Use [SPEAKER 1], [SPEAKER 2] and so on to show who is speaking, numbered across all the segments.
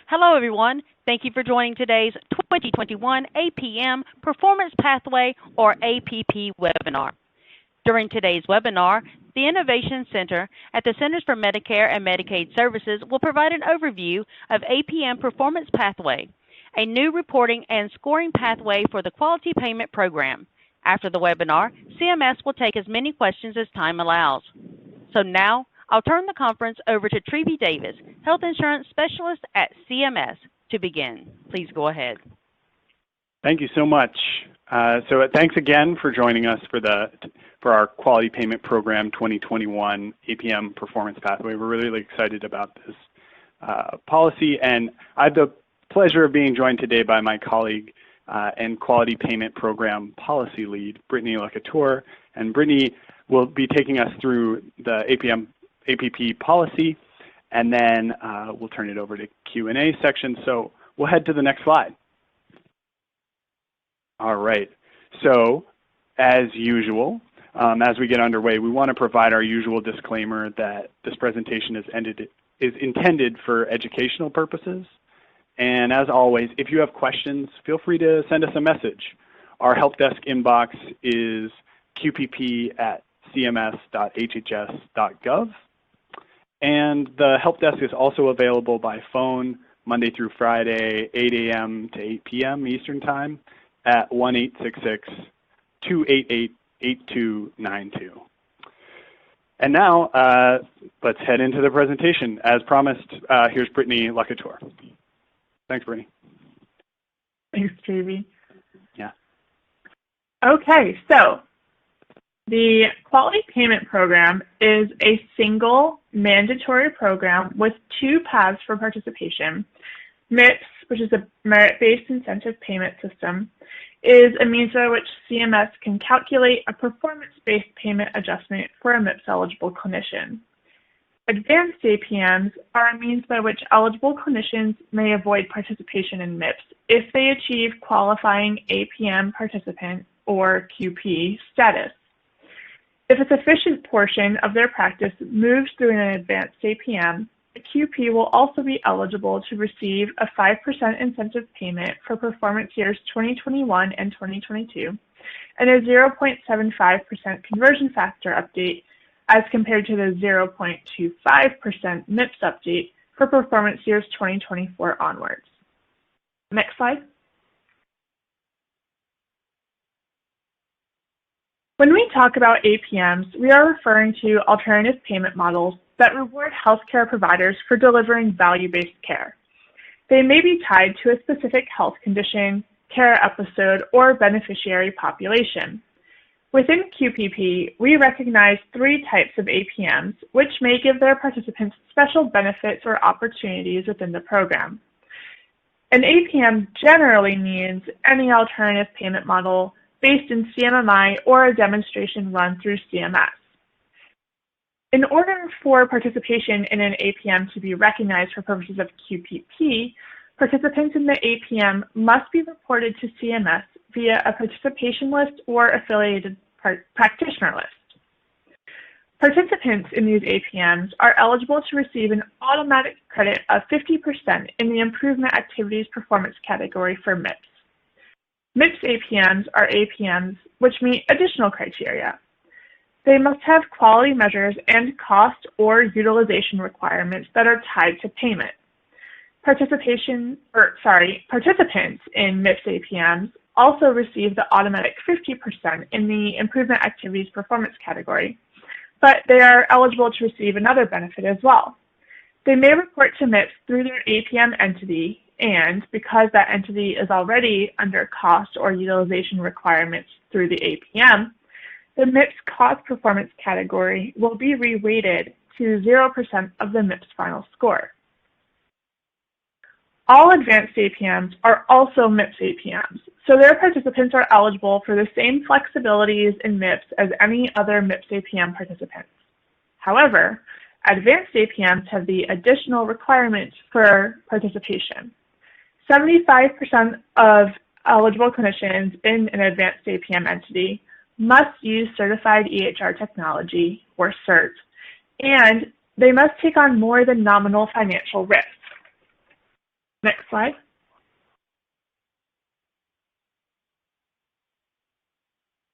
[SPEAKER 1] Hello, everyone. Thank you for joining today's 2021 APM Performance Pathway, or APP, webinar. During today's webinar, the Innovation Center at the Centers for Medicare and Medicaid Services will provide an overview of APM Performance Pathway, a new reporting and scoring pathway for the Quality Payment Program. After the webinar, CMS will take as many questions as time allows. So now, I'll turn the conference over to Trevi Davis, Health Insurance Specialist at CMS, to begin. Please go ahead.
[SPEAKER 2] Thank you so much. Thanks again for joining us for our Quality Payment Program 2021 APM Performance Pathway. We're really excited about this policy, and I have the pleasure of being joined today by my colleague and Quality Payment Program Policy Lead, Brittany Lacouture, and Brittany will be taking us through the APP policy, and then we'll turn it over to Q&A section. So we'll head to the next slide. All right. So as usual, as we get underway, we want to provide our usual disclaimer that this presentation is intended for educational purposes. And as always, if you have questions, feel free to send us a message. Our help desk inbox is qpp@cms.hhs.gov. And the help desk is also available by phone Monday through Friday, 8 a.m. to 8 p.m. Eastern Time at 1-866-288-8292. And now, let's head into the presentation. As promised, here's Brittany Lacouture. Thanks, Brittany.
[SPEAKER 3] Thanks, Trevi.
[SPEAKER 2] Yeah.
[SPEAKER 3] Okay, so the Quality Payment Program is a single mandatory program with two paths for participation. MIPS, which is a merit-based incentive payment system, is a means by which CMS can calculate a performance-based payment adjustment for a MIPS-eligible clinician. Advanced APMs are a means by which eligible clinicians may avoid participation in MIPS if they achieve qualifying APM participant, or QP, status. If a sufficient portion of their practice moves through an advanced APM, the QP will also be eligible to receive a 5% incentive payment for performance years 2021 and 2022, and a 0.75% conversion factor update as compared to the 0.25% MIPS update for performance years 2024 onwards. Next slide. When we talk about APMs, we are referring to alternative payment models that reward healthcare providers for delivering value-based care. They may be tied to a specific health condition, care episode, or beneficiary population. Within QPP, we recognize three types of APMs, which may give their participants special benefits or opportunities within the program. An APM generally means any alternative payment model based in CMMI or a demonstration run through CMS. In order for participation in an APM to be recognized for purposes of QPP, participants in the APM must be reported to CMS via a participation list or affiliated practitioner list. Participants in these APMs are eligible to receive an automatic credit of 50% in the Improvement Activities Performance category for MIPS. MIPS APMs are APMs which meet additional criteria. They must have quality measures and cost or utilization requirements that are tied to payment. Participants in MIPS APMs also receive the automatic 50% in the Improvement Activities Performance category, but they are eligible to receive another benefit as well. They may report to MIPS through their APM entity, and because that entity is already under cost or utilization requirements through the APM, the MIPS cost performance category will be reweighted to 0% of the MIPS final score. All advanced APMs are also MIPS APMs, so their participants are eligible for the same flexibilities in MIPS as any other MIPS APM participants. However, advanced APMs have the additional requirements for participation. 75% of eligible clinicians in an advanced APM entity must use certified EHR technology, or CERT, and they must take on more than nominal financial risk. Next slide.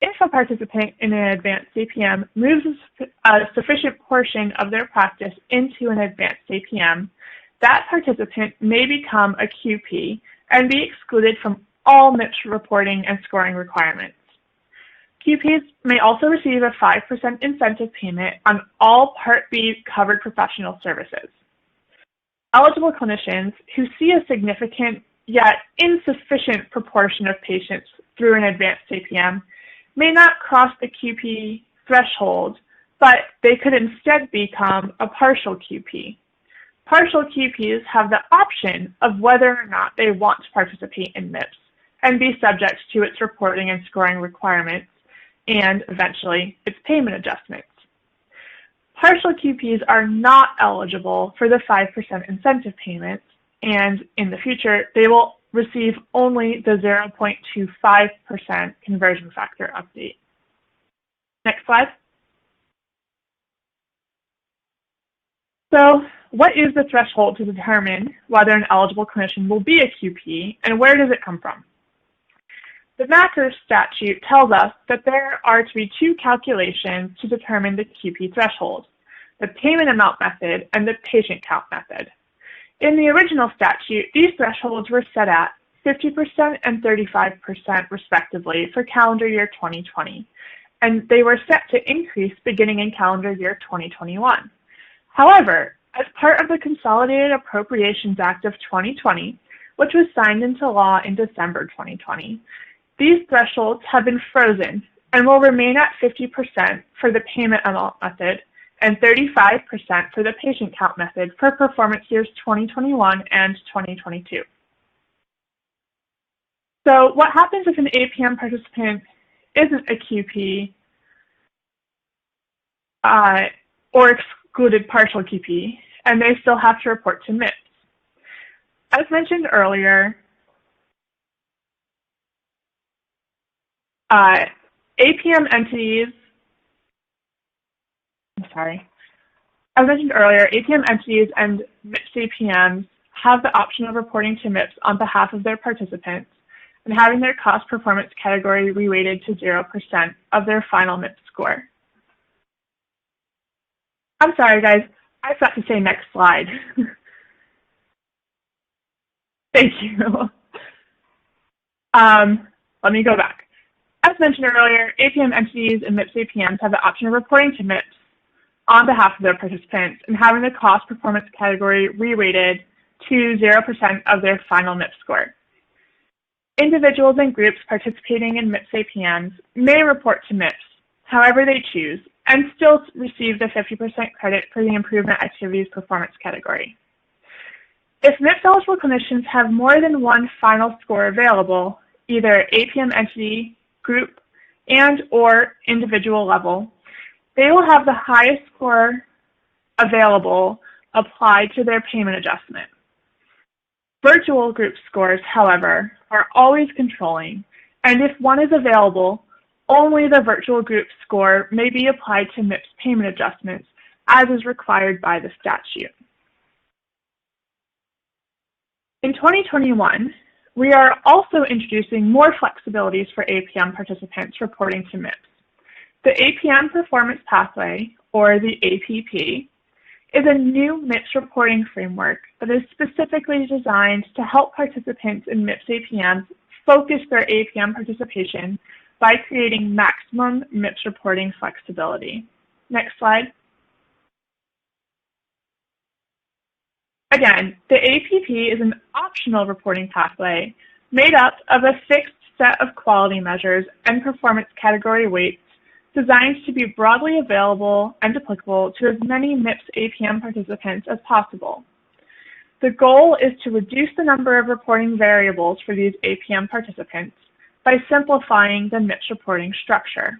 [SPEAKER 3] If a participant in an advanced APM moves a sufficient portion of their practice into an advanced APM, that participant may become a QP and be excluded from all MIPS reporting and scoring requirements. QPs may also receive a 5% incentive payment on all Part B covered professional services. Eligible clinicians who see a significant yet insufficient proportion of patients through an advanced APM may not cross the QP threshold, but they could instead become a partial QP. Partial QPs have the option of whether or not they want to participate in MIPS and be subject to its reporting and scoring requirements and eventually its payment adjustments. Partial QPs are not eligible for the 5% incentive payments, and in the future, they will receive only the 0.25% conversion factor update. Next slide. So, what is the threshold to determine whether an eligible clinician will be a QP, and where does it come from? The MACR statute tells us that there are to be two calculations to determine the QP threshold, the payment amount method and the patient count method. In the original statute, these thresholds were set at 50% and 35% respectively for calendar year 2020, and they were set to increase beginning in calendar year 2021. However, as part of the Consolidated Appropriations Act of 2020, which was signed into law in December 2020, these thresholds have been frozen and will remain at 50% for the payment amount method and 35% for the patient count method for performance years 2021 and 2022. So what happens if an APM participant isn't a QP or excluded partial QP and they still have to report to MIPS? As mentioned earlier, APM entities, as mentioned earlier, APM entities and MIPS APMs have the option of reporting to MIPS on behalf of their participants and having their cost performance category reweighted to 0% of their final MIPS score. I'm sorry, guys, I forgot to say next slide. Thank you. Let me go back. As mentioned earlier, APM entities and MIPS APMs have the option of reporting to MIPS on behalf of their participants and having the cost performance category reweighted to 0% of their final MIPS score. Individuals and groups participating in MIPS APMs may report to MIPS however they choose and still receive the 50% credit for the improvement activities performance category. If MIPS eligible clinicians have more than one final score available, either APM entity, group, and or individual level, they will have the highest score available applied to their payment adjustment. Virtual group scores, however, are always controlling, and if one is available, only the virtual group score may be applied to MIPS payment adjustments as is required by the statute. In 2021, we are also introducing more flexibilities for APM participants reporting to MIPS. The APM Performance Pathway, or the APP, is a new MIPS reporting framework that is specifically designed to help participants in MIPS APMs focus their APM participation by creating maximum MIPS reporting flexibility. Next slide. Again, the APP is an optional reporting pathway made up of a fixed set of quality measures and performance category weights designed to be broadly available and applicable to as many MIPS APM participants as possible. The goal is to reduce the number of reporting variables for these APM participants by simplifying the MIPS reporting structure.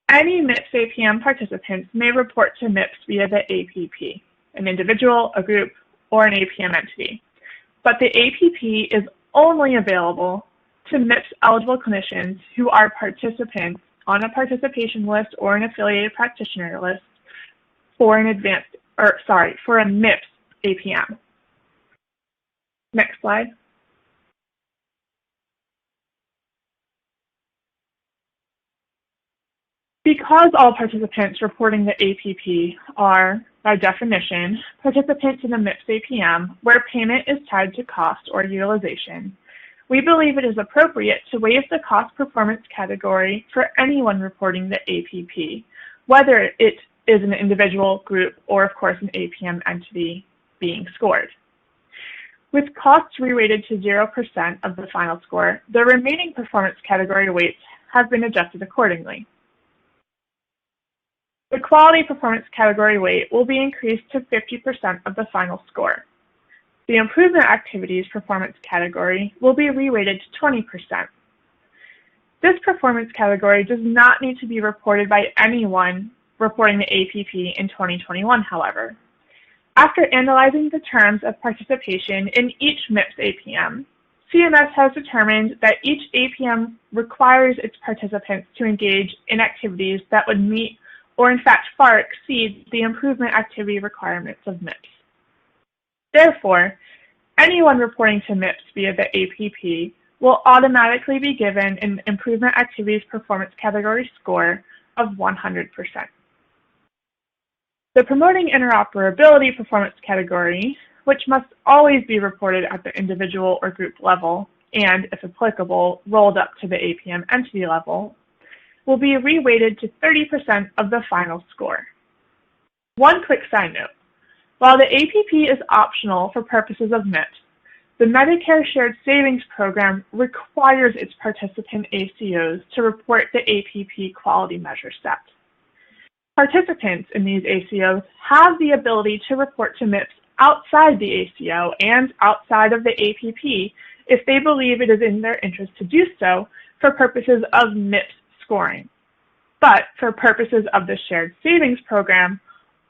[SPEAKER 3] Any MIPS APM participants may report to MIPS via the APP, an individual, a group, or an APM entity. But the APP is only available to MIPS eligible clinicians who are participants on a participation list or an affiliated practitioner list for an for a MIPS APM. Next slide. Because all participants reporting the APP are, by definition, participants in a MIPS APM where payment is tied to cost or utilization, we believe it is appropriate to waive the cost performance category for anyone reporting the APP, whether it is an individual, group, or of course an APM entity being scored. With costs re-rated to 0% of the final score, the remaining performance category weights have been adjusted accordingly. The quality performance category weight will be increased to 50% of the final score. The improvement activities performance category will be re-rated to 20%. This performance category does not need to be reported by anyone reporting the APP in 2021, however. After analyzing the terms of participation in each MIPS APM, CMS has determined that each APM requires its participants to engage in activities that would meet or in fact far exceed the improvement activity requirements of MIPS. Therefore, anyone reporting to MIPS via the APP will automatically be given an improvement activities performance category score of 100%. The promoting interoperability performance category, which must always be reported at the individual or group level and, if applicable, rolled up to the APM entity level, will be re-weighted to 30% of the final score. One quick side note. While the APP is optional for purposes of MIPS, the Medicare Shared Savings Program requires its participant ACOs to report the APP quality measure set. Participants in these ACOs have the ability to report to MIPS outside the ACO and outside of the APP if they believe it is in their interest to do so for purposes of MIPS scoring. But for purposes of the Shared Savings Program,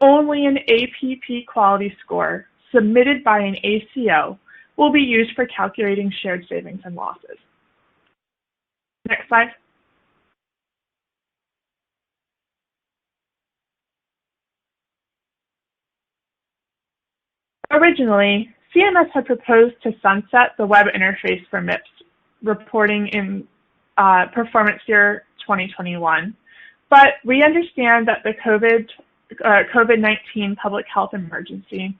[SPEAKER 3] only an APP quality score submitted by an ACO will be used for calculating shared savings and losses. Next slide. Originally, CMS had proposed to sunset the web interface for MIPS reporting in performance year 2021, but we understand that the COVID-19 public health emergency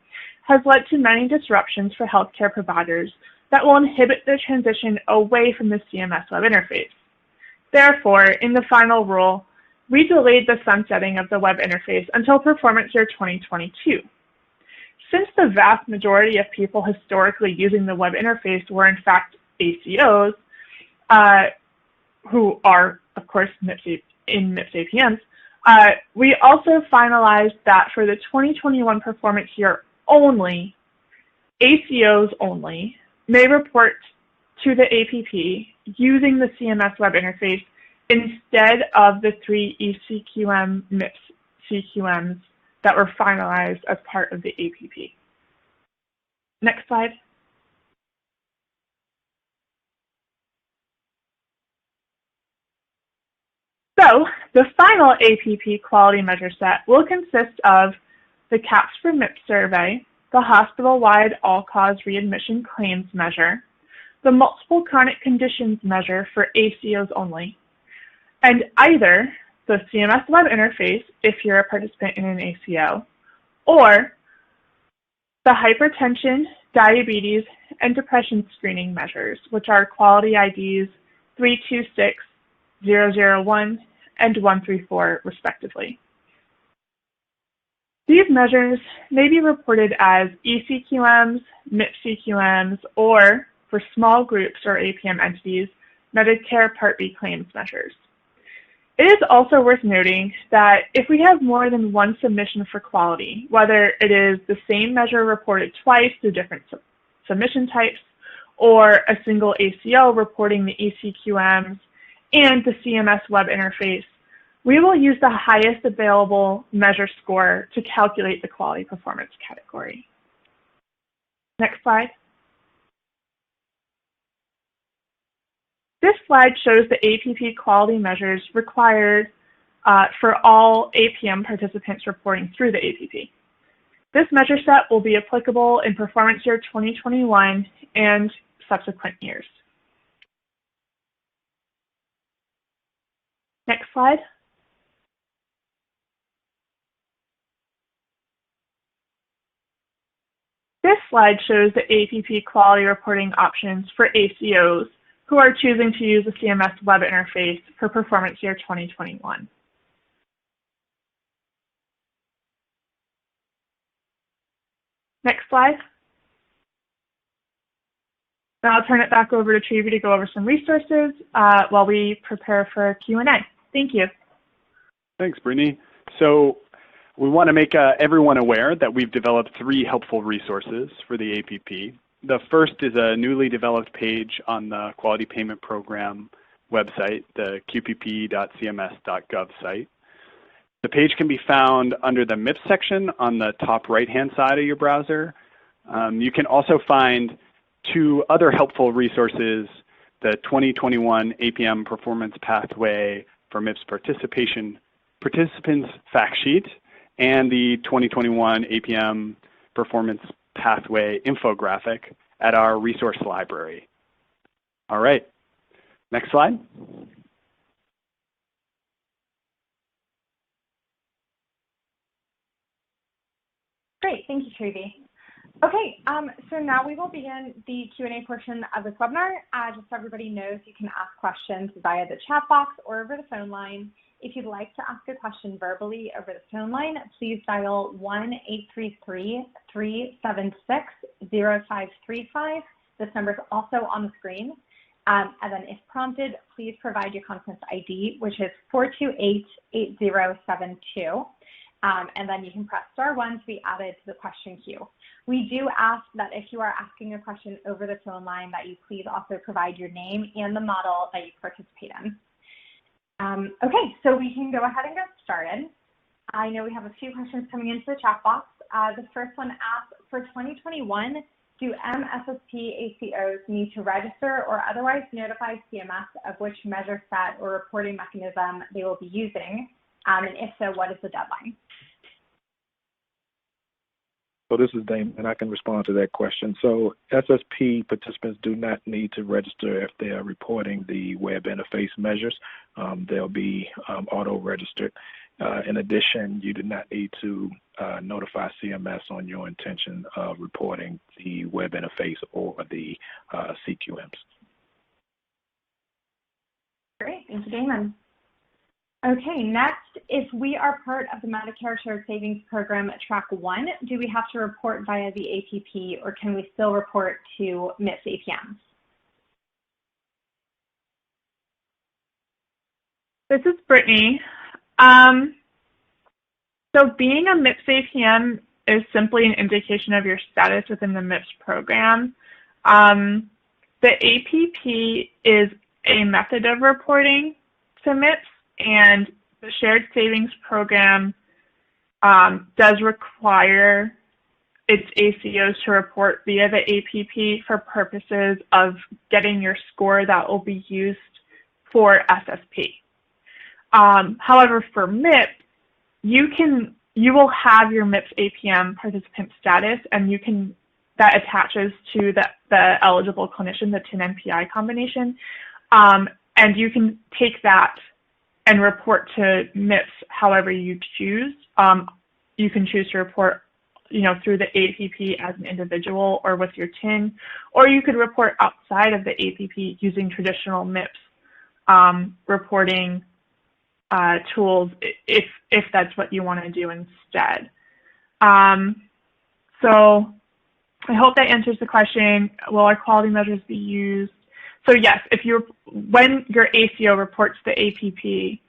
[SPEAKER 3] has led to many disruptions for healthcare providers that will inhibit the transition away from the CMS web interface. Therefore, in the final rule, we delayed the sunsetting of the web interface until performance year 2022. Since the vast majority of people historically using the web interface were in fact ACOs, who are, of course, in MIPS APMs, we also finalized that for the 2021 performance year only, ACOs only may report to the APP using the CMS web interface instead of the 3 ECQM MIPS CQMs that were finalized as part of the APP. Next slide. So the final APP quality measure set will consist of the CAPS for MIPS survey, the hospital-wide all-cause readmission claims measure, the multiple chronic conditions measure for ACOs only, and either the CMS web interface if you're a participant in an ACO, or the hypertension, diabetes, and depression screening measures, which are quality IDs 326, 001, and 134, respectively. These measures may be reported as ECQMs, MIPS CQMs, or, for small groups or APM entities, Medicare Part B claims measures. It is also worth noting that if we have more than one submission for quality, whether it is the same measure reported twice through different submission types, or a single ACO reporting the ECQMs and the CMS web interface, we will use the highest available measure score to calculate the quality performance category. Next slide. This slide shows the APP quality measures required for all APM participants reporting through the APP. This measure set will be applicable in performance year 2021 and subsequent years. Next slide. This slide shows the APP quality reporting options for ACOs who are choosing to use the CMS web interface for performance year 2021. Next slide. Now I'll turn it back over to Trevi to go over some resources while we prepare for Q&A. Thank you.
[SPEAKER 2] Thanks, Brittany. So we want to make everyone aware that we've developed 3 helpful resources for the APP. The first is a newly developed page on the Quality Payment Program website, the qpp.cms.gov site. The page can be found under the MIPS section on the top right-hand side of your browser. You can also find 2 other helpful resources, the 2021 APM Performance Pathway for MIPS Participants Fact Sheet and the 2021 APM Performance Pathway infographic at our resource library. All right, next slide.
[SPEAKER 4] Great, thank you, Trevi. Okay, so now we will begin the Q&A portion of this webinar. Just so everybody knows, you can ask questions via the chat box or over the phone line. If you'd like to ask a question verbally over the phone line, please dial 1-833-376-0535. This number is also on the screen. And then if prompted, please provide your conference ID, which is 428-8072. And then you can press *1 to be added to the question queue. We do ask that if you are asking a question over the phone line that you please also provide your name and the model that you participate in. Okay, so we can go ahead and get started. I know we have a few questions coming into the chat box. The first one asks, for 2021, do MSSP ACOs need to register or otherwise notify CMS of which measure set or reporting mechanism they will be using? And if so, what is the deadline?
[SPEAKER 5] So this is Damon, and I can respond to that question. So SSP participants do not need to register if they are reporting the web interface measures. They'll be auto-registered. In addition, you do not need to notify CMS on your intention of reporting the web interface or the CQMs.
[SPEAKER 4] Great, thank you, Damon. Okay, next, if we are part of the Medicare Shared Savings Program Track 1, do we have to report via the APP or can we still report to MIPS APMs?
[SPEAKER 3] This is Brittany. So being a MIPS APM is simply an indication of your status within the MIPS program. The APP is a method of reporting to MIPS, and the Shared Savings Program does require its ACOs to report via the APP for purposes of getting your score that will be used for SSP. However, for MIPS, you will have your MIPS APM participant status, and that attaches to the eligible clinician, the TIN NPI combination, and you can take that and report to MIPS however you choose. You can choose to report, through the APP as an individual or with your TIN, or you could report outside of the APP using traditional MIPS reporting tools if that's what you want to do instead. So I hope that answers the question. Will our quality measures be used? So yes, when your ACO reports the APP,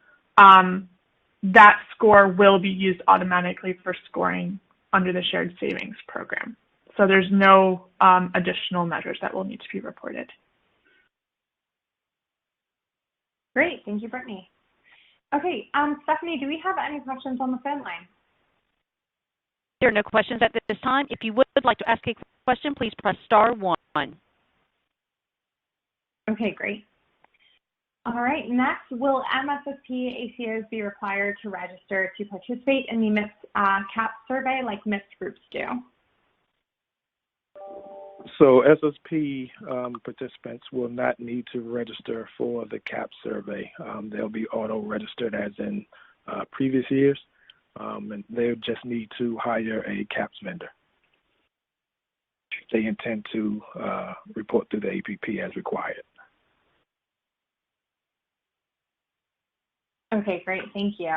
[SPEAKER 3] that score will be used automatically for scoring under the Shared Savings Program. So there's no additional measures that will need to be reported.
[SPEAKER 4] Great, thank you, Brittany. Okay, Stephanie, do we have any questions on the phone line?
[SPEAKER 1] There are no questions at this time. If you would like to ask a question, please press *1.
[SPEAKER 4] Okay, great. All right, next, will MSSP ACOs be required to register to participate in the MIPS CAP survey like MIPS groups do?
[SPEAKER 5] So SSP participants will not need to register for the CAP survey. They'll be auto-registered as in previous years, and they'll just need to hire a CAPS vendor. They intend to report through the APP as required.
[SPEAKER 4] Okay, great, thank you.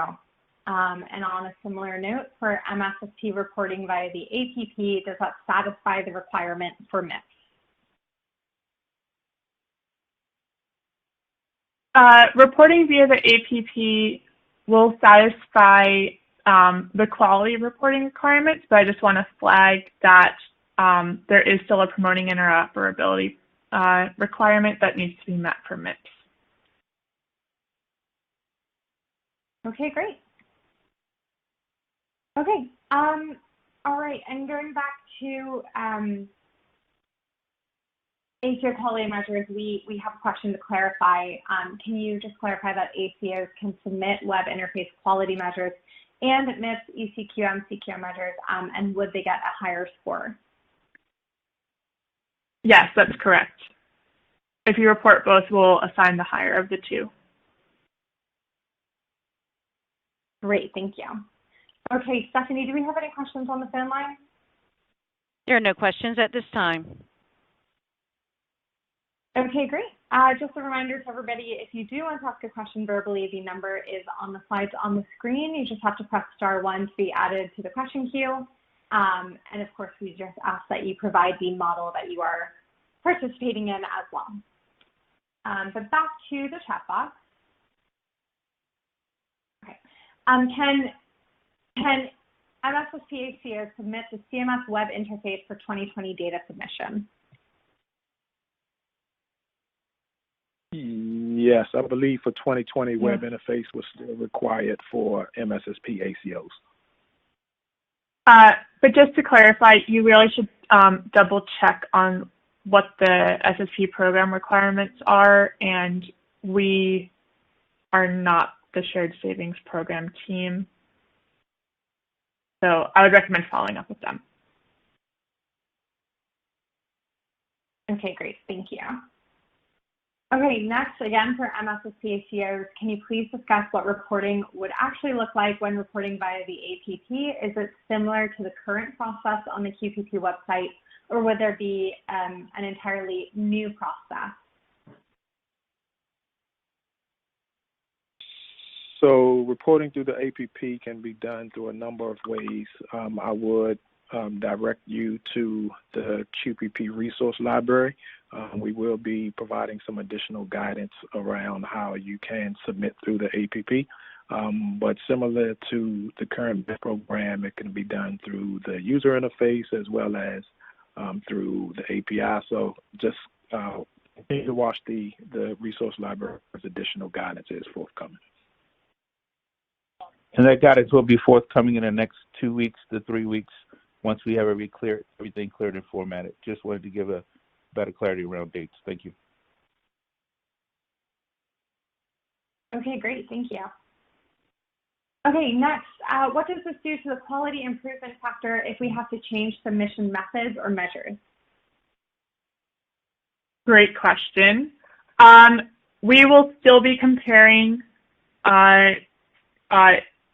[SPEAKER 4] And on a similar note, for MSSP reporting via the APP, does that satisfy the requirement for MIPS?
[SPEAKER 3] Reporting via the APP will satisfy the quality reporting requirements, but I just want to flag that there is still a promoting interoperability requirement that needs to be met for MIPS.
[SPEAKER 4] Okay, great. Okay, all right, and going back to ACO quality measures, we have a question to clarify. Can you just clarify that ACOs can submit web interface quality measures and MIPS, ECQM, CQM measures, and would they get a higher score?
[SPEAKER 3] Yes, that's correct. If you report both, we'll assign the higher of the two.
[SPEAKER 4] Great, thank you. Okay, Stephanie, do we have any questions on the phone line?
[SPEAKER 1] There are no questions at this time.
[SPEAKER 4] Okay, great. Just a reminder to everybody, if you do want to ask a question verbally, the number is on the slides on the screen. You just have to press *1 to be added to the question queue. And of course, we just ask that you provide the model that you are participating in as well. But back to the chat box. Okay. Can MSSP ACO submit the CMS web interface for 2020 data submission?
[SPEAKER 5] Yes, I believe for 2020, web interface was still required for MSSP ACOs.
[SPEAKER 3] But just to clarify, you really should double check on what the SSP program requirements are, and we are not the shared savings program team. So I would recommend following up with them.
[SPEAKER 4] Okay, great, thank you. Okay, next, again, for MSSP ACOs, can you please discuss what reporting would actually look like when reporting via the APP? Is it similar to the current process on the QPP website, or would there be an entirely new process?
[SPEAKER 5] So reporting through the APP can be done through a number of ways. I would direct you to the QPP resource library. We will be providing some additional guidance around how you can submit through the APP. But similar to the current program, it can be done through the user interface as well as through the API. So just continue to watch the resource library as additional guidance is forthcoming.
[SPEAKER 6] And that guidance will be forthcoming in the next 2 weeks to 3 weeks once we have everything cleared and formatted. Just wanted to give a better clarity around dates. Thank you.
[SPEAKER 4] Okay, great. Thank you. Okay, next, what does this do to the quality improvement factor if we have to change submission methods or measures?
[SPEAKER 3] Great question. We will still be comparing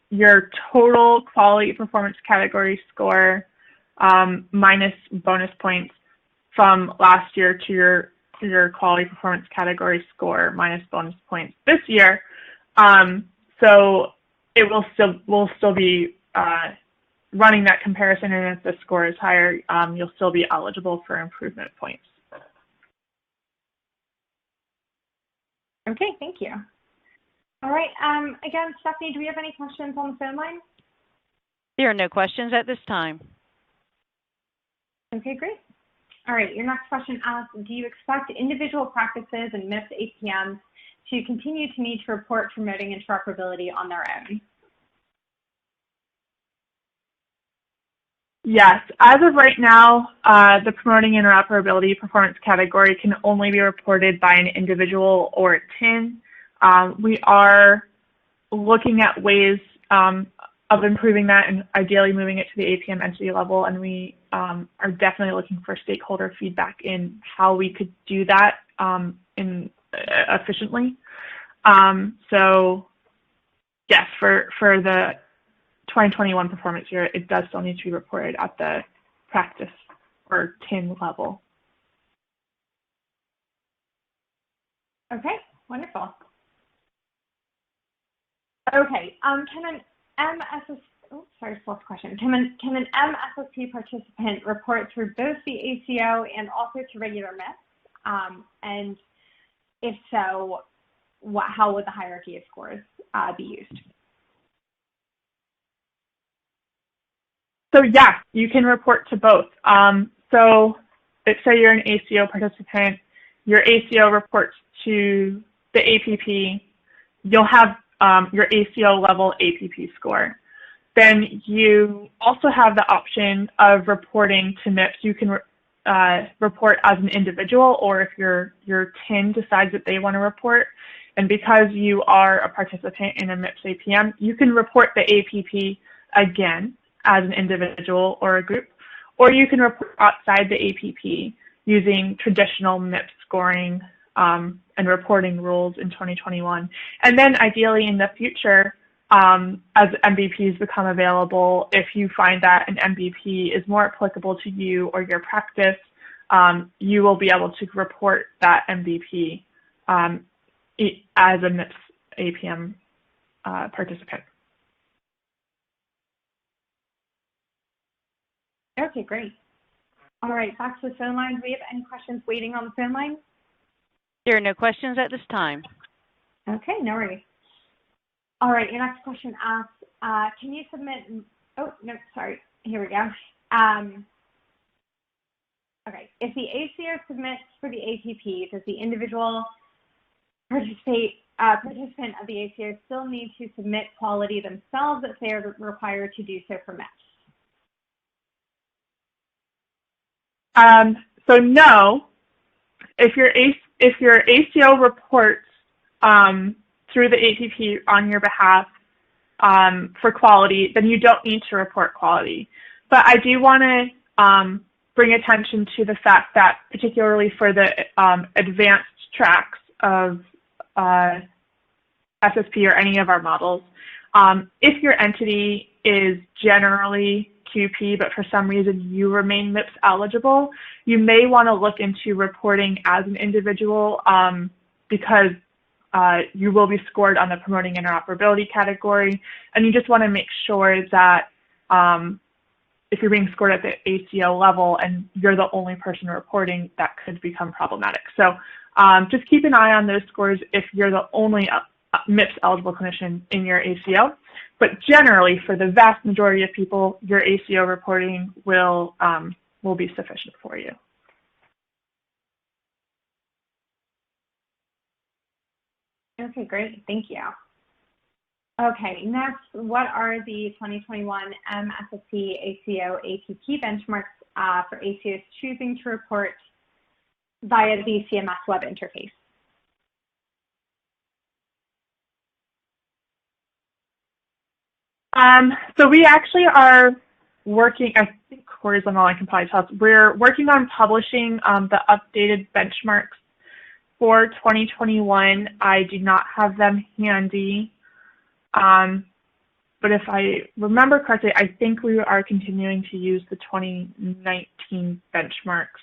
[SPEAKER 3] your total quality performance category score minus bonus points from last year to your quality performance category score minus bonus points this year. So it will still be running that comparison, and if the score is higher, you'll still be eligible for improvement points.
[SPEAKER 4] Okay, thank you. All right, again, Stephanie, do we have any questions on the phone line?
[SPEAKER 1] There are no questions at this time.
[SPEAKER 4] Okay, great. All right, your next question asks, do you expect individual practices and MIPS APMs to continue to need to report promoting interoperability on their own?
[SPEAKER 3] Yes, as of right now, the promoting interoperability performance category can only be reported by an individual or a TIN. We are looking at ways of improving that and ideally moving it to the APM entity level, and we are definitely looking for stakeholder feedback in how we could do that efficiently. So yes, for the 2021 performance year, it does still need to be reported at the practice or TIN level.
[SPEAKER 4] Okay, wonderful. Okay, can an fourth question. Can an MSSP participant report through both the ACO and also to regular MIPS? And if so, how would the hierarchy of scores be used?
[SPEAKER 3] So yes, you can report to both. So let's say you're an ACO participant, your ACO reports to the APP, you'll have your ACO level APP score. Then you also have the option of reporting to MIPS. You can report as an individual, or if your TIN decides that they want to report. And because you are a participant in a MIPS APM, you can report the APP again as an individual or a group, or you can report outside the APP using traditional MIPS scoring and reporting rules in 2021. And then ideally in the future, as MVPs become available, if you find that an MVP is more applicable to you or your practice, you will be able to report that MVP as a MIPS APM participant.
[SPEAKER 4] Okay, great. All right, back to the phone line. Do we have any questions waiting on the phone line?
[SPEAKER 1] There are no questions at this time.
[SPEAKER 4] Okay, no worries. All right, your next question asks, can you submit, oh, no, sorry, here we go. Okay, if the ACO submits for the APP, does the individual participant of the ACO still need to submit quality themselves if they are required to do so for MIPS?
[SPEAKER 3] So no, if your ACO reports through the APP on your behalf for quality, then you don't need to report quality. But I do want to bring attention to the fact that particularly for the advanced tracks of SSP or any of our models, if your entity is generally QP, but for some reason you remain MIPS eligible, you may want to look into reporting as an individual because you will be scored on the promoting interoperability category, and you just want to make sure that if you're being scored at the ACO level and you're the only person reporting, that could become problematic. So just keep an eye on those scores if you're the only MIPS eligible clinician in your ACO. But generally, for the vast majority of people, your ACO reporting will be sufficient for you.
[SPEAKER 4] Okay, great. Thank you. Okay, next, what are the 2021 MSSP ACO APP benchmarks for ACOs choosing to report via the CMS web interface?
[SPEAKER 3] So we actually are working, I think Corey's on the line can probably tell us, we're working on publishing the updated benchmarks for 2021. I do not have them handy, but if I remember correctly, I think we are continuing to use the 2019 benchmarks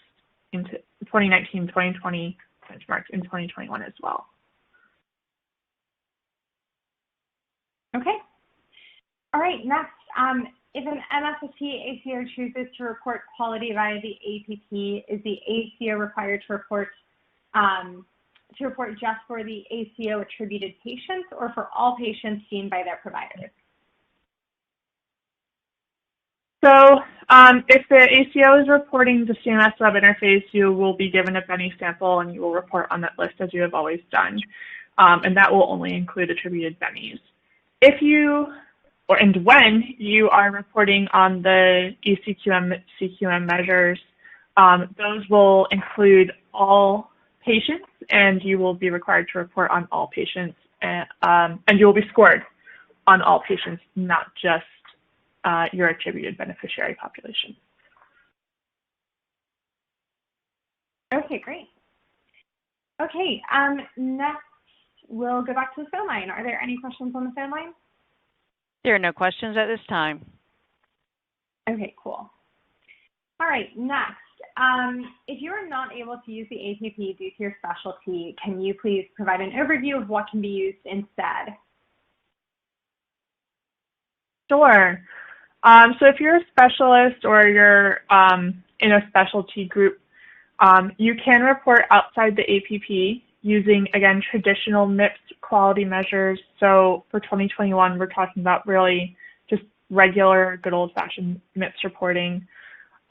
[SPEAKER 3] into 2019, 2020 benchmarks in 2021 as well.
[SPEAKER 4] Okay. All right, next, if an MSSP ACO chooses to report quality via the APP, is the ACO required to report just for the ACO attributed patients or for all patients seen by their providers?
[SPEAKER 3] So if the ACO is reporting the CMS web interface, you will be given a Benny sample and you will report on that list as you have always done. And that will only include attributed Bennies. If you and when you are reporting on the ECQM, CQM measures, those will include all patients, and you will be required to report on all patients and you will be scored on all patients, not just your attributed beneficiary population.
[SPEAKER 4] Okay, great. Okay, next we'll go back to the phone line. Are there any questions on the phone line?
[SPEAKER 1] There are no questions at this time.
[SPEAKER 4] Okay, cool. All right, next. If you are not able to use the APP due to your specialty, can you please provide an overview of what can be used instead?
[SPEAKER 3] Sure. So if you're a specialist or you're in a specialty group, you can report outside the APP using, again, traditional MIPS quality measures. So for 2021, we're talking about really just regular, good old-fashioned MIPS reporting.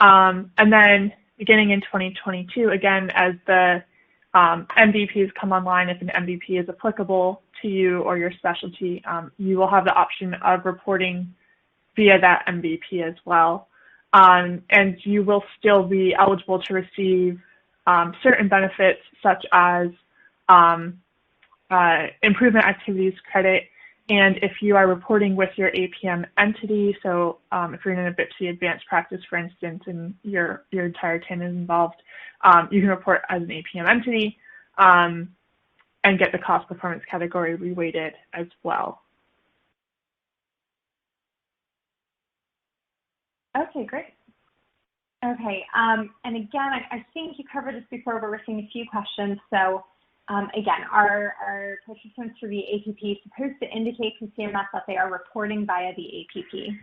[SPEAKER 3] And then beginning in 2022, again, as the MVPs come online, if an MVP is applicable to you or your specialty, you will have the option of reporting via that MVP as well. And you will still be eligible to receive certain benefits such as improvement activities credit. And if you are reporting with your APM entity, so if you're in a BIPSI advanced practice, for instance, and your entire team is involved, you can report as an APM entity and get the cost performance category reweighted as well.
[SPEAKER 4] Okay, great. Okay, and again, I think you covered this before, but we're seeing a few questions. So again, are participants for the APP supposed to indicate to CMS that they are reporting via the APP?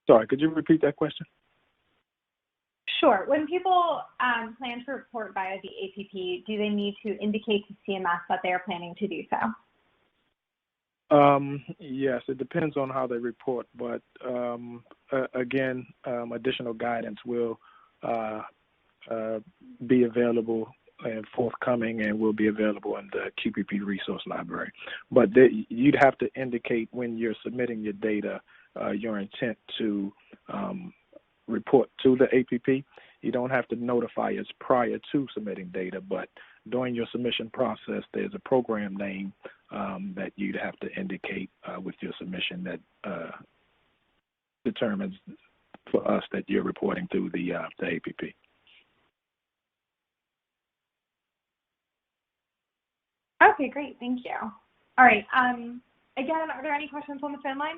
[SPEAKER 5] Sorry, could you repeat that question?
[SPEAKER 4] Sure. When people plan to report via the APP, do they need to indicate to CMS that they are planning to do so?
[SPEAKER 5] Yes, it depends on how they report, but again, additional guidance will be available and forthcoming and will be available in the QPP resource library. But you'd have to indicate when you're submitting your data your intent to report to the APP. You don't have to notify us prior to submitting data, but during your submission process, there's a program name that you'd have to indicate with your submission that determines for us that you're reporting through the APP.
[SPEAKER 4] Okay, great. Thank you. All right. Again, are there any questions on the phone line?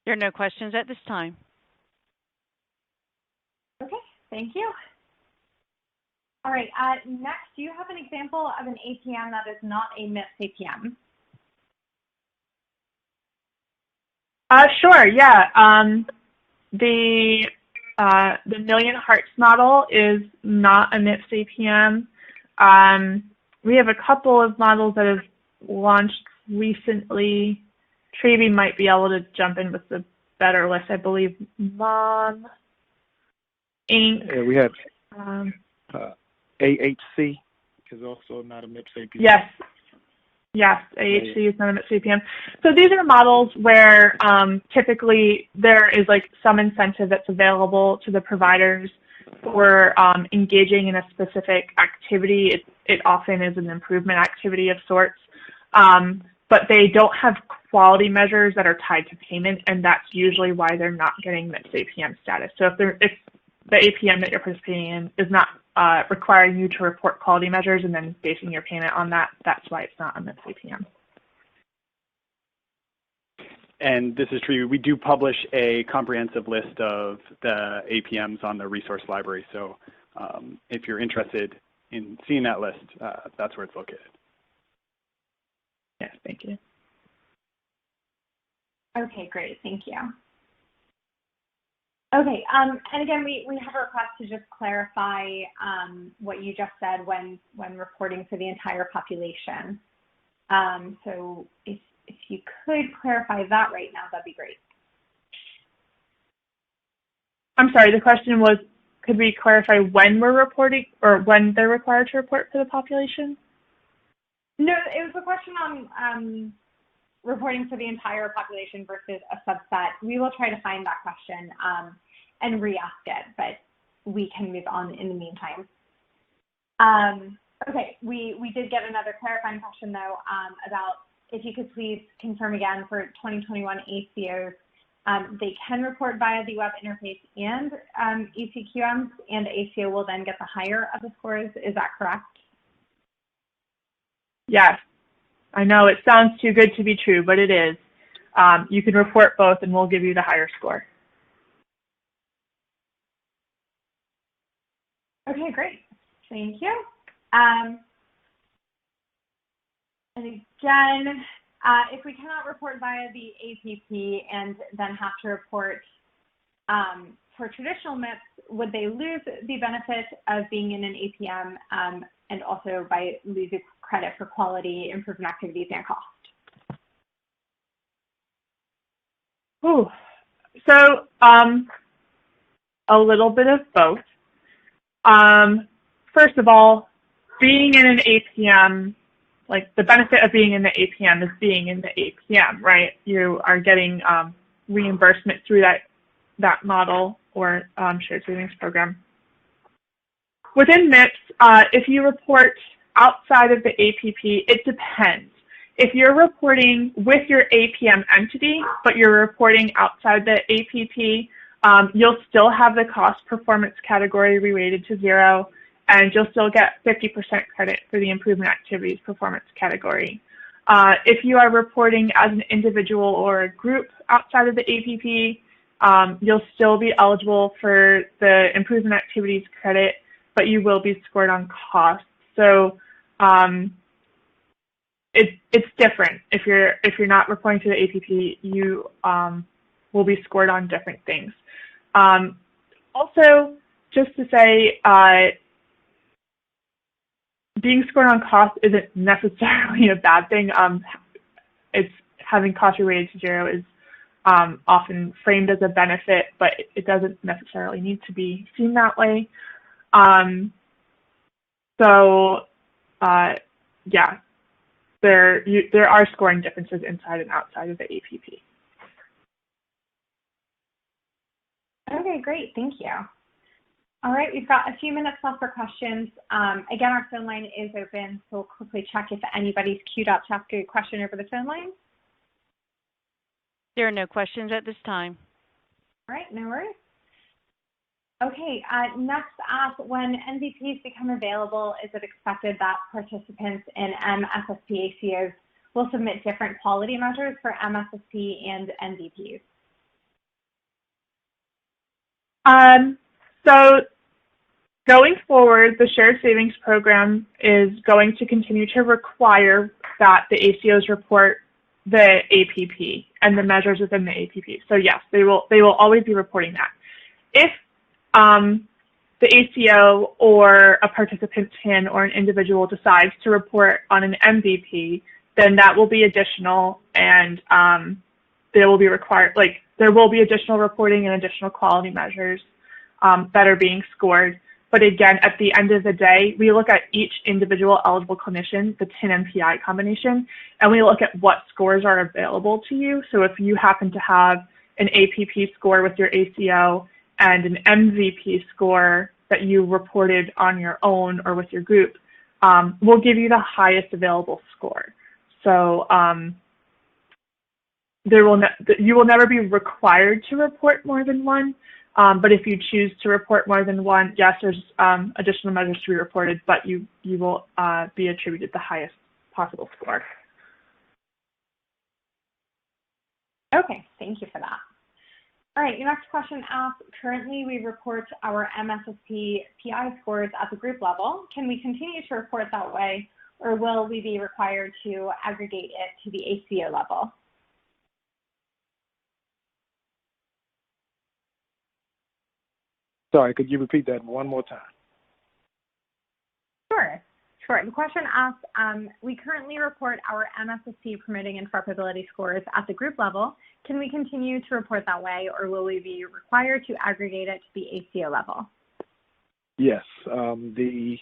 [SPEAKER 1] There are no questions at this time.
[SPEAKER 4] Okay, thank you. All right, next, do you have an example of an APM that is not a MIPS APM?
[SPEAKER 3] Sure, yeah. The Million Hearts model is not a MIPS APM. We have a couple of models that have launched recently. Trevi might be able to jump in with the better list. I believe Mom Inc.
[SPEAKER 5] Yeah, we have AHC is also not a MIPS APM.
[SPEAKER 3] Yes, AHC is not a MIPS APM. So these are models where typically there is like some incentive that's available to the providers for engaging in a specific activity. It often is an improvement activity of sorts, but they don't have quality measures that are tied to payment, and that's usually why they're not getting MIPS APM status. So if the APM that you're participating in is not requiring you to report quality measures and then basing your payment on that, that's why it's not a MIPS APM.
[SPEAKER 2] And this is Trevi. We do publish a comprehensive list of the APMs on the resource library. So if you're interested in seeing that list, that's where it's located.
[SPEAKER 3] Yes, thank you.
[SPEAKER 4] Okay, great. Thank you. Okay, and again, we have a request to just clarify what you just said when reporting for the entire population. So if you could clarify that right now, that'd be great.
[SPEAKER 3] I'm sorry, the question was, could we clarify when we're reporting or when they're required to report for the population?
[SPEAKER 4] No, it was a question on reporting for the entire population versus a subset. We will try to find that question and re-ask it, but we can move on in the meantime. Okay, we did get another clarifying question though about if you could please confirm again for 2021 ACOs, they can report via the web interface and ECQMs, and the ACO will then get the higher of the scores. Is that correct?
[SPEAKER 3] Yes. I know it sounds too good to be true, but it is. You can report both and we'll give you the higher score.
[SPEAKER 4] Okay, great. Thank you. And again, if we cannot report via the APP and then have to report for traditional MIPS, would they lose the benefit of being in an APM and also by losing credit for quality, improvement activities, and cost?
[SPEAKER 3] Ooh. So a little bit of both. First of all, being in an APM, like the benefit of being in the APM is being in the APM, right? You are getting reimbursement through that model or shared savings program. Within MIPS, if you report outside of the APP, it depends. If you're reporting with your APM entity, but you're reporting outside the APP, you'll still have the cost performance category related to 0, and you'll still get 50% credit for the improvement activities performance category. If you are reporting as an individual or a group outside of the APP, you'll still be eligible for the improvement activities credit, but you will be scored on cost. So it's different. If you're not reporting to the APP, you will be scored on different things. Also, just to say, being scored on cost isn't necessarily a bad thing. It's having cost related to 0 is often framed as a benefit, but it doesn't necessarily need to be seen that way. Yeah, there are scoring differences inside and outside of the APP.
[SPEAKER 4] Okay, great. Thank you. All right, we've got a few minutes left for questions. Again, our phone line is open, so we'll quickly check if anybody's queued up to ask a question over the phone line.
[SPEAKER 1] There are no questions at this time.
[SPEAKER 4] All right, no worries. Okay, next up, when MVPs become available, is it expected that participants in MSSP ACOs will submit different quality measures for MSSP and MVPs?
[SPEAKER 3] So going forward, the shared savings program is going to continue to require that the ACOs report the APP and the measures within the APP. So yes, they will always be reporting that. If the ACO or a participant PIN or an individual decides to report on an MVP, then that will be additional, and there will be additional reporting and additional quality measures that are being scored. But again, at the end of the day, we look at each individual eligible clinician, the TIN and PI combination, and we look at what scores are available to you. So if you happen to have an APP score with your ACO and an MVP score that you reported on your own or with your group, we'll give you the highest available score. So you will never be required to report more than one, but if you choose to report more than one, yes, there's additional measures to be reported, but you will be attributed the highest possible score.
[SPEAKER 4] Okay, thank you for that. All right, your next question asks, currently we report our MSSP PI scores at the group level. Can we continue to report that way, or will we be required to aggregate it to the ACO level?
[SPEAKER 5] Sorry, could you repeat that one more time?
[SPEAKER 4] Sure. The question asks, we currently report our MSSP permitting and interoperability scores at the group level. Can we continue to report that way, or will we be required to aggregate it to the ACO level?
[SPEAKER 5] Yes, the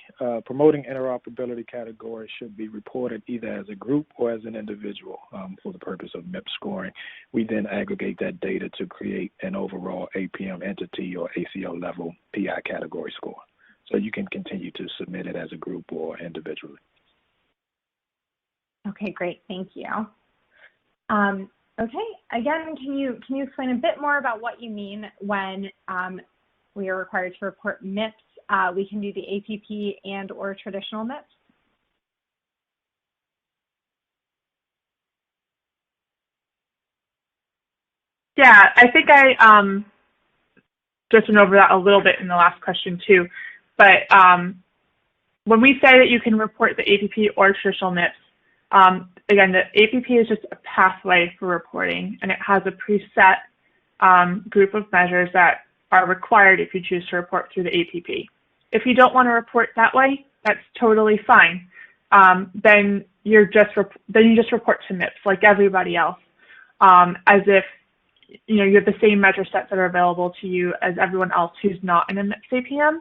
[SPEAKER 5] promoting interoperability category should be reported either as a group or as an individual for the purpose of MIPS scoring. We then aggregate that data to create an overall APM entity or ACO level PI category score. So you can continue to submit it as a group or individually.
[SPEAKER 4] Okay, great, thank you. Okay, again, can you explain a bit more about what you mean when we are required to report MIPS? We can do the APP and or traditional MIPS.
[SPEAKER 3] Yeah, I think I just went over that a little bit in the last question too. But when we say that you can report the APP or traditional MIPS, again, the APP is just a pathway for reporting, and it has a preset group of measures that are required if you choose to report through the APP. If you don't want to report that way, that's totally fine. Then you just report to MIPS like everybody else, as if you have the same measure sets that are available to you as everyone else who's not in a MIPS APM.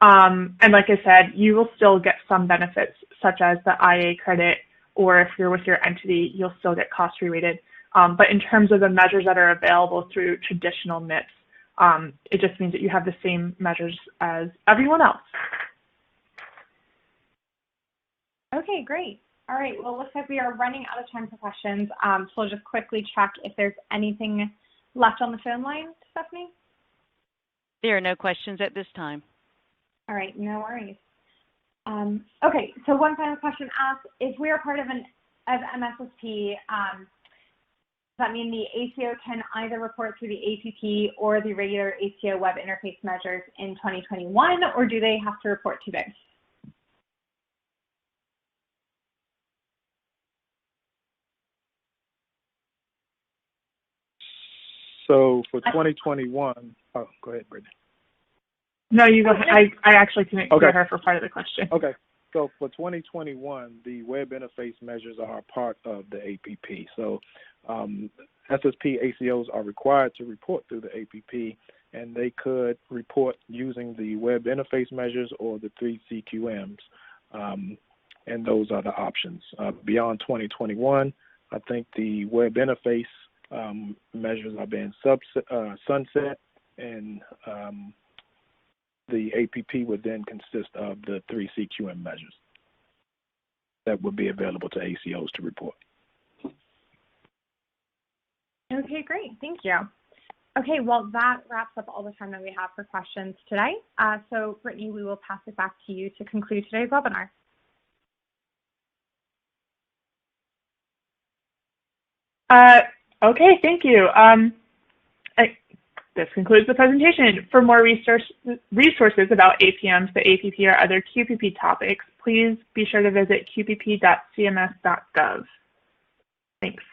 [SPEAKER 3] And like I said, you will still get some benefits such as the IA credit, or if you're with your entity, you'll still get cost re-rated. But in terms of the measures that are available through traditional MIPS, it just means that you have the same measures as everyone else.
[SPEAKER 4] Okay, great. All right, well, it looks like we are running out of time for questions. So we'll just quickly check if there's anything left on the phone line, Stephanie?
[SPEAKER 1] There are no questions at this time.
[SPEAKER 4] All right, no worries. Okay, so one final question asked, if we are part of MSSP, does that mean the ACO can either report through the APP or the regular ACO web interface measures in 2021, or do they have to report to both?
[SPEAKER 5] So for 2021, oh, go ahead, Brittany.
[SPEAKER 3] No, you go ahead. I actually couldn't hear her for part of the question.
[SPEAKER 5] Okay. So for 2021, the web interface measures are a part of the APP. So SSP ACOs are required to report through the APP, and they could report using the web interface measures or the 3 CQMs, and those are the options. Beyond 2021, I think the web interface measures are being sunset, and the APP would then consist of the 3 CQM measures that would be available to ACOs to report.
[SPEAKER 4] Okay, great. Thank you. Okay, well, that wraps up all the time that we have for questions today. So, Brittany, we will pass it back to you to conclude today's webinar.
[SPEAKER 3] Okay, thank you. This concludes the presentation. For more resources about APMs, the APP, or other QPP topics, please be sure to visit qpp.cms.gov. Thanks.